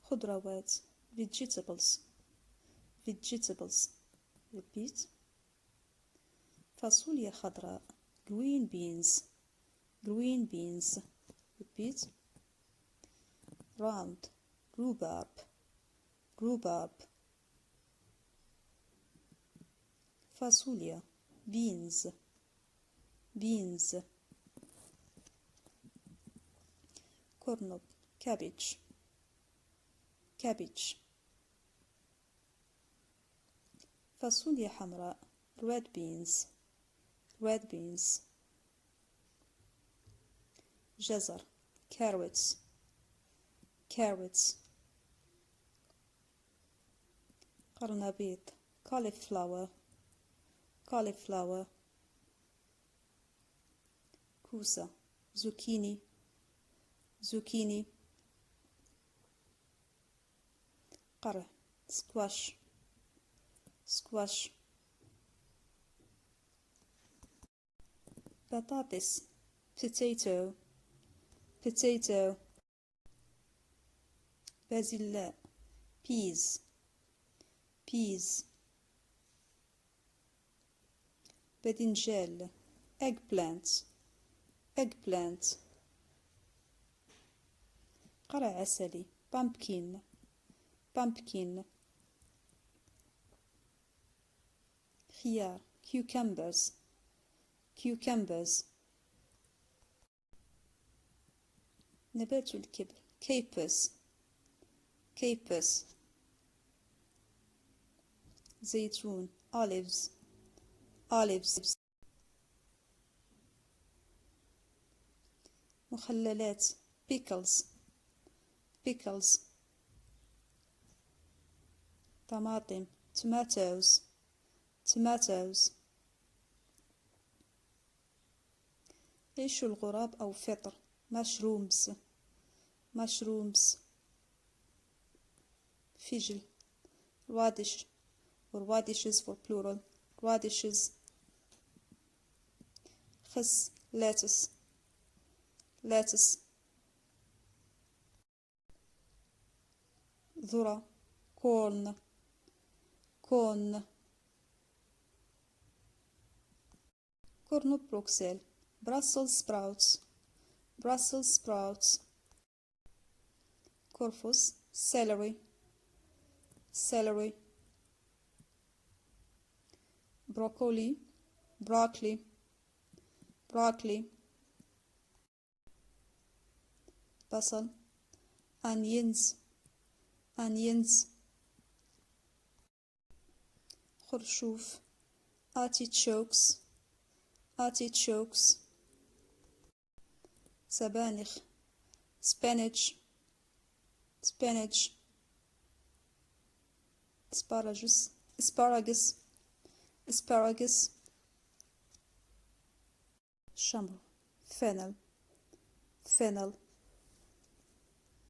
خضروات vegetables vegetables. repeat. فاصوليا خضراء green beans green beans. repeat. round rhubarb rhubarb. فاصوليا beans beans. كرنب cabbage cabbage. فاصوليا حمراء red beans red beans. جزر carrots carrots. قرنبيط cauliflower cauliflower. كوسة زوكيني زوكيني. قرع squash squash. بطاطس potato potato. بازلاء peas peas. باذنجان eggplant eggplant. قرع عسلي pumpkin pumpkin. خيار cucumbers cucumbers. نبات الكبر capers capers. زيتون olives olives. مخللات pickles pickles. طماطم tomatoes tomatoes. عيش الغراب أو فطر mushrooms mushrooms. فجل radish or radishes for plural radishes. خس lettuce lettuce. ذرة corn corn. كرنب بروكسيل Brussels sprouts Brussels sprouts. كرفس celery celery. broccoli broccoli broccoli. بصل onions onions. خرشوف artichokes artichokes. سبانخ spinach spinach. asparagus asparagus asparagus. شمر fennel fennel.